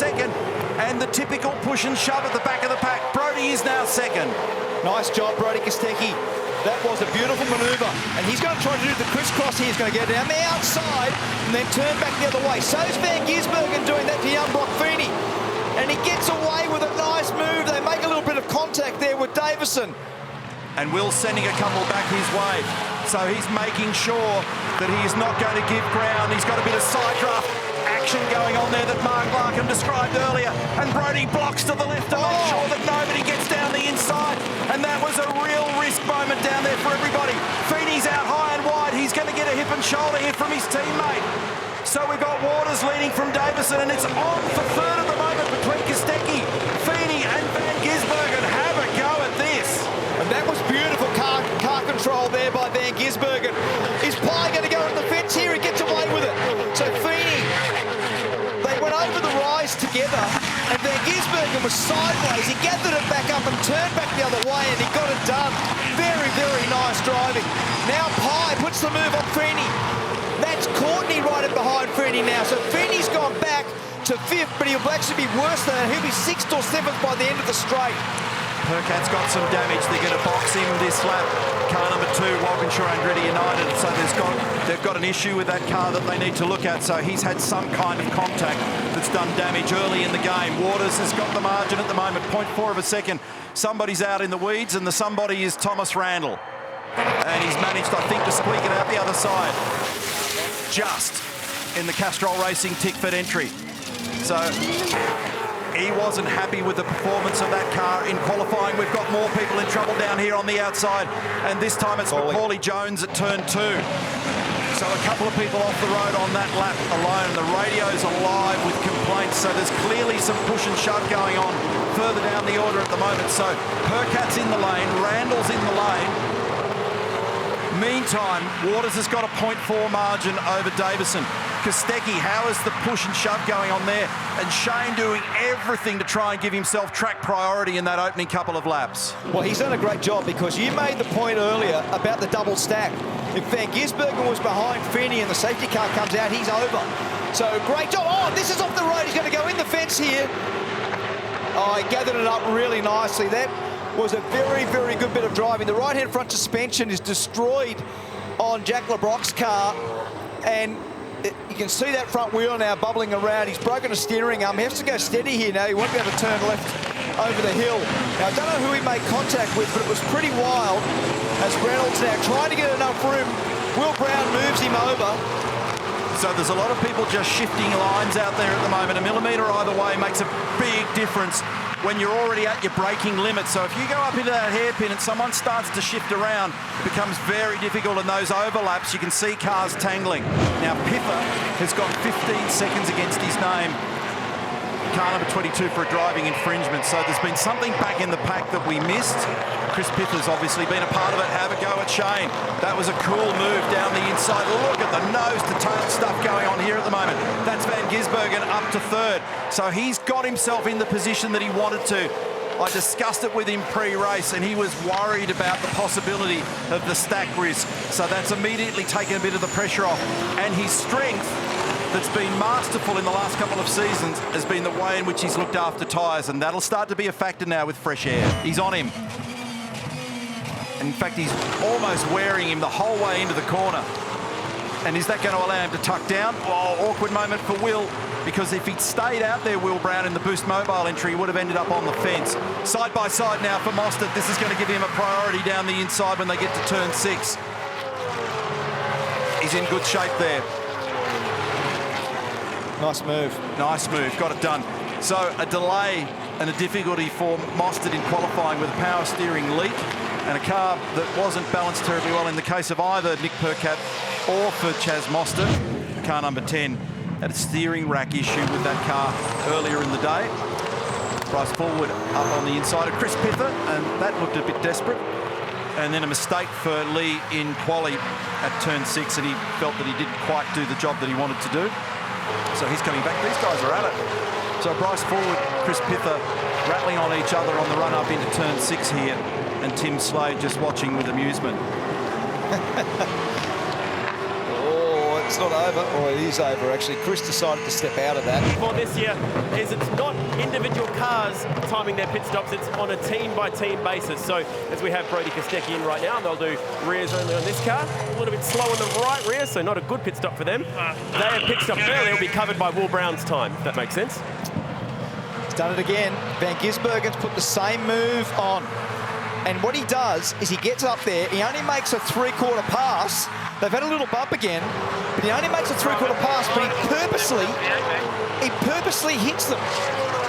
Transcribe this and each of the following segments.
second, and the typical push and shove at the back of the pack. Brody is now second. Nice job, Brody Kostecki. That was a beautiful manoeuvre, and he's going to try to do the crisscross here. He's going to go down the outside and then turn back the other way. So is Van Gisbergen doing that to young Brock Feeney, and he gets away with a nice move. They make a little bit of contact there with Davison. And Will's sending a couple back his way. So he's making sure that he is not going to give ground. He's got a bit of side draft action going on there that Mark Larkham described earlier. And Brody blocks to the left to make sure that nobody gets down the inside. And that was a real risk moment down there for everybody. Feeney's out high and wide. He's going to get a hip and shoulder hit from his teammate. So we've got Waters leading from Davison, and it's on for third at the moment between Kostecki, Feeney and Van Gisbergen. Have a go at this. And that was beautiful car control there by Van Gisbergen. Is Pye going to go on the fence here? He gets away with it. So Feeney, they went over the rise together, and Van Gisbergen was sideways. He gathered it back up and turned back the other way, and he got it done. Very, very nice driving. Now Pye puts the move on Feeney. That's Courtney right in behind Feeney now. So Feeney's gone back to fifth, but he'll actually be worse than that. He'll be sixth or seventh by the end of the straight. Percat's got some damage. They're going to box him this lap. Car number 2, Walkinshaw Andretti United. So they've got an issue with that car that they need to look at. So he's had some kind of contact that's done damage early in the game. Waters has got the margin at the moment, 0.4 of a second. Somebody's out in the weeds, and the somebody is Thomas Randall. And he's managed, I think, to squeak it out the other side. Just in the Castrol Racing Tickford entry. So he wasn't happy with the performance of that car in qualifying. We've got more people in trouble down here on the outside, and this time it's Paulie Jones at turn 2. So a couple of people off the road on that lap alone. The radio's alive with complaints, so there's clearly some push and shove going on further down the order at the moment. So Percat's in the lane, Randall's in the lane. Meantime, Waters has got a 0.4 margin over Davison. Kostecki, how is the push and shove going on there? And Shane doing everything to try and give himself track priority in that opening couple of laps. Well, he's done a great job, because you made the point earlier about the double stack. If Van Gisbergen was behind Feeney and the safety car comes out, he's over. So great job. Oh, this is off the road. He's going to go in the fence here. Oh, he gathered it up really nicely. That was a very, very good bit of driving. The right-hand front suspension is destroyed on Jack LeBrock's car, and you can see that front wheel now bubbling around. He's broken a steering arm. He has to go steady here now. He won't be able to turn left over the hill. Now, I don't know who he made contact with, but it was pretty wild as Reynolds now trying to get enough room. Will Brown moves him over. So there's a lot of people just shifting lines out there at the moment. A millimetre either way makes a big difference when you're already at your braking limit. So if you go up into that hairpin and someone starts to shift around, it becomes very difficult in those overlaps. You can see cars tangling. Now Pither has got 15 seconds against his name. Car number 22 for a driving infringement. So there's been something back in the pack that we missed. Chris Pither's obviously been a part of it. Have a go at Shane. That was a cool move down the inside. Look at the nose-to-tail stuff going on here at the moment. That's Van Gisbergen up to third. So he's got himself in the position that he wanted to. I discussed it with him pre-race, and he was worried about the possibility of the stack risk. So that's immediately taken a bit of the pressure off. And his strength that's been masterful in the last couple of seasons has been the way in which he's looked after tyres, and that'll start to be a factor now with fresh air. He's on him. In fact, he's almost wearing him the whole way into the corner. And is that going to allow him to tuck down? Oh, awkward moment for Will, because if he'd stayed out there, Will Brown, in the Boost Mobile entry, he would have ended up on the fence. Side by side now for Mostert. This is going to give him a priority down the inside when they get to turn 6. He's in good shape there. Nice move. Nice move, got it done. So a delay and a difficulty for Mostert in qualifying with a power steering leak and a car that wasn't balanced terribly well in the case of either Nick Percat or for Chaz Mostert. Car number 10 had a steering rack issue with that car earlier in the day. Bryce Forward up on the inside of Chris Pither, and that looked a bit desperate. And then a mistake for Lee in quali at turn 6, and he felt that he didn't quite do the job that he wanted to do. So he's coming back. These guys are at it. So Bryce Forward, Chris Pither rattling on each other on the run up into turn 6 here, and Tim Slade just watching with amusement. Oh, it's not over. Or it is over, actually. Chris decided to step out of that. For this year is it's not individual cars timing their pit stops, it's on a team-by-team basis. So as we have Brody Kostecki in right now, they'll do rears only on this car. A little bit slow on the right rear, so not a good pit stop for them. They have pit stopped early, will be covered by Will Brown's time, if that makes sense. He's done it again. Van Gisbergen's put the same move on. And what he does is he gets up there, he only makes a three-quarter pass. They've had a little bump again, but he only makes a three-quarter pass, but he purposely hits them.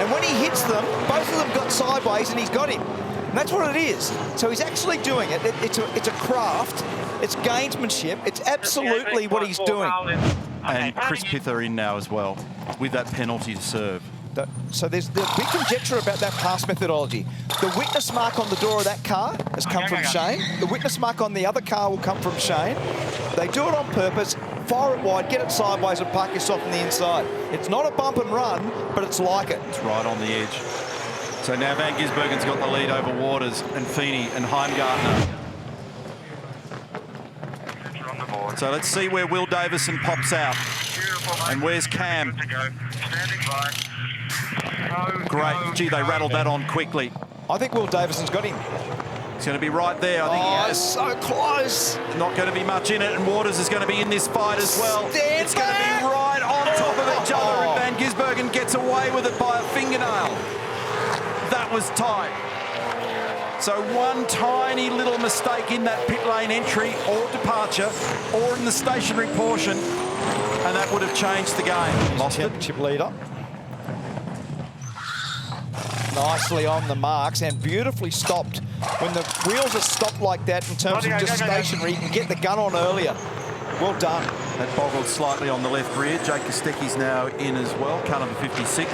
And when he hits them, both of them got sideways and he's got him. And that's what it is. So he's actually doing it. It's a craft. It's gamesmanship. It's absolutely what he's doing. And Chris Pither in now as well, with that penalty to serve. So there's big conjecture about that pass methodology. The witness mark on the door of that car has come from Shane. The witness mark on the other car will come from Shane. They do it on purpose, fire it wide, get it sideways and park yourself on the inside. It's not a bump and run, but it's like it. It's right on the edge. So now Van Gisbergen's got the lead over Waters and Feeney and Heimgartner. So let's see where Will Davison pops out. And where's Cam? Great. Gee, they rattled that on quickly. I think Will Davison's got him. He's going to be right there. I think he has. So close. Not going to be much in it, and Waters is going to be in this fight as well. It's going to be right on top of each other, and Van Gisbergen gets away with it by a fingernail. That was tight. So one tiny little mistake in that pit lane entry or departure or in the stationary portion, and that would have changed the game. Lost it. Championship leader. Nicely on the marks and beautifully stopped. When the wheels are stopped like that in terms of just stationary, you can get the gun on earlier. Well done. That boggled slightly on the left rear. Jake Kostecki's now in as well, car number 56.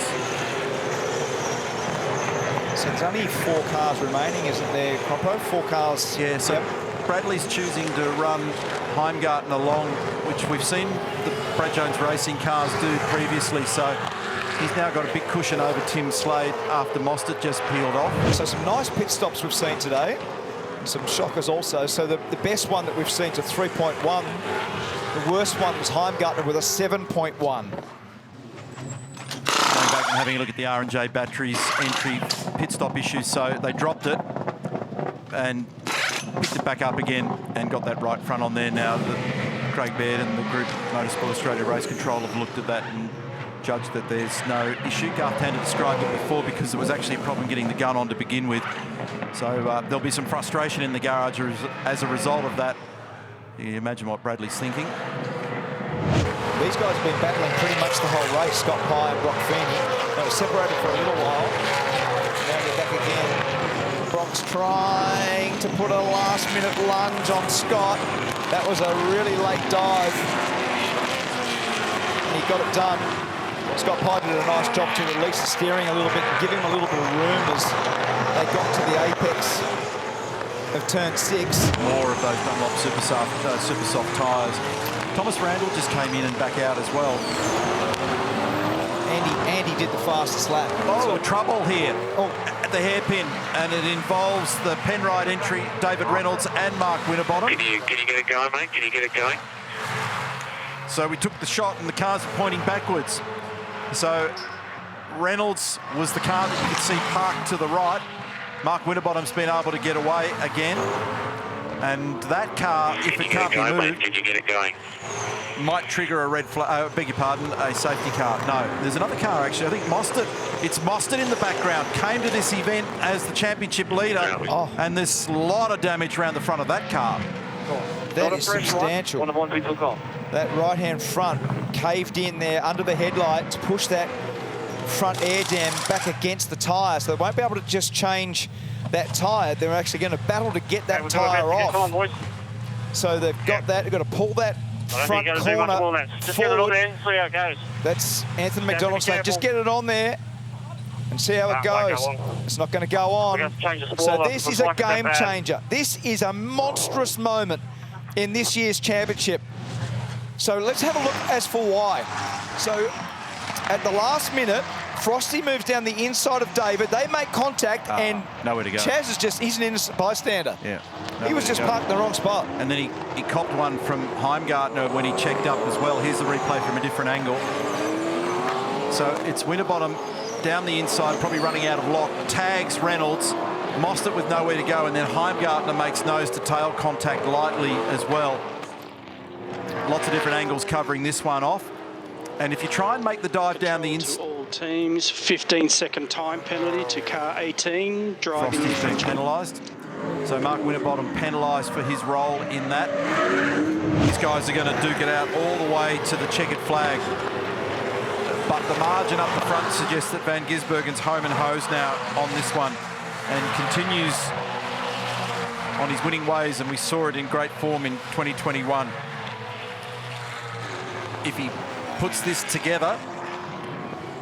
So there's only 4 cars remaining, isn't there, Croppo? 4 cars. Yeah, so Bradley's choosing to run Heimgartner along, which we've seen the Brad Jones Racing cars do previously. So he's now got a big cushion over Tim Slade after Mostert just peeled off. So some nice pit stops we've seen today. Some shockers also. So the best one that we've seen to 3.1. The worst one was Heimgartner with a 7.1. Going back and having a look at the R&J Batteries entry pit stop issues. So they dropped it and picked it back up again and got that right front on there now. Craig Baird and the group Motorsport Australia Race Control have looked at that and judged that there's no issue. Garth Tander described it before because there was actually a problem getting the gun on to begin with. So there'll be some frustration in the garage as a result of that. You imagine what Bradley's thinking. These guys have been battling pretty much the whole race, Scott Pye and Brock Feeney. They were separated for a little while. Now they're back again. Brock's trying to put a last-minute lunge on Scott. That was a really late dive. And he got it done. Scott Pye did a nice job to release the steering a little bit and give him a little bit of room as they got to the apex of turn 6. More of those Dunlop Super Soft tyres. Thomas Randall just came in and back out as well. Andy did the fastest lap. Oh, trouble here at the hairpin, and it involves the Penrite entry, David Reynolds and Mark Winterbottom. Can you get it going, mate? Can you get it going? So we took the shot and the cars are pointing backwards. So Reynolds was the car that you could see parked to the right. Mark Winterbottom's been able to get away again. And that car, if it can't be moved, can you get it going? Might trigger a red flag, beg your pardon, a safety car. No, there's another car actually. I think it's Mostert in the background, came to this event as the championship leader. And there's a lot of damage around the front of that car. That is substantial. One of the ones we took off. That right-hand front caved in there under the headlight to push that front air dam back against the tyre. So they won't be able to just change that tyre. They're actually going to battle to get that tyre off. Come on, boys. So they've got that. They've got to pull that front corner just get it on there, see how it goes. That's Anthony McDonald saying, just get it on there and see how it goes. It's not going to go on. So this is a game changer. This is a monstrous moment in this year's championship. So let's have a look as for why. So at the last minute, Frosty moves down the inside of David. They make contact, and nowhere to go. Chaz is just, he's an innocent bystander. Yeah. He was just parked in the wrong spot. And then he copped one from Heimgartner when he checked up as well. Here's the replay from a different angle. So it's Winterbottom down the inside, probably running out of lock, tags Reynolds, Mostert with nowhere to go, and then Heimgartner makes nose-to-tail contact lightly as well. Lots of different angles covering this one off. And if you try and make the dive down the inside... all teams, 15-second time penalty to car 18, driving Frosty's been infringement. penalised. So Mark Winterbottom penalised for his role in that. These guys are going to duke it out all the way to the checkered flag. But the margin up the front suggests that Van Gisbergen's home and hose now on this one and continues on his winning ways, and we saw it in great form in 2021. If he puts this together,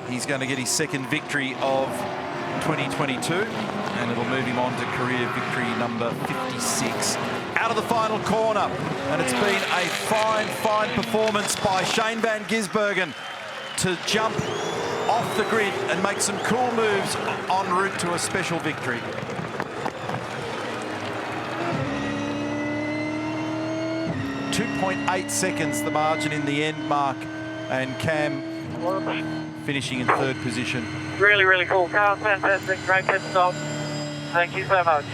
he's going to get his second victory of 2022, and it'll move him on to career victory number 56. Out of the final corner, and it's been a fine performance by Shane Van Gisbergen to jump off the grid and make some cool moves en route to a special victory. .8 seconds the margin in the end, Mark, and Cam finishing in third position. Really cool car, fantastic, great pit stop. Thank you so much.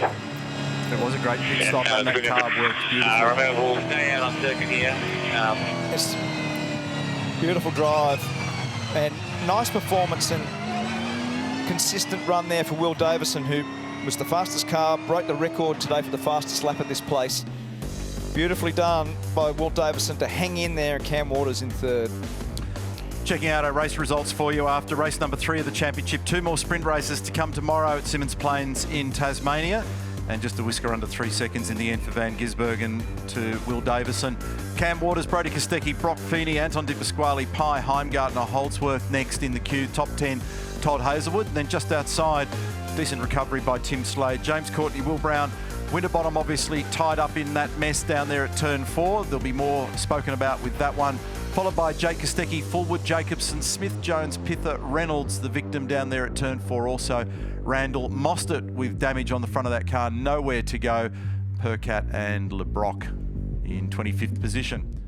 It was a great pit stop, and that car worked beautifully. Remember, we'll stay out on circuit here. It's beautiful drive and nice performance and consistent run there for Will Davison, who was the fastest car, broke the record today for the fastest lap at this place. Beautifully done by Will Davison to hang in there, and Cam Waters in third. Checking out our race results for you after race number 3 of the championship. 2 more sprint races to come tomorrow at Symmons Plains in Tasmania. And just a whisker under 3 seconds in the end for Van Gisbergen to Will Davison. Cam Waters, Brodie Kostecki, Brock Feeney, Anton Di Pasquale, Pye, Heimgartner, Holdsworth next in the queue. Top 10, Todd Hazelwood. And then just outside, decent recovery by Tim Slade. James Courtney, Will Brown, Winterbottom obviously tied up in that mess down there at turn 4. There'll be more spoken about with that one. Followed by Jake Kostecki, Fullwood, Jacobson, Smith, Jones, Pither, Reynolds, the victim down there at turn 4 also. Randall, Mostert with damage on the front of that car, nowhere to go. Percat and LeBrock in 25th position.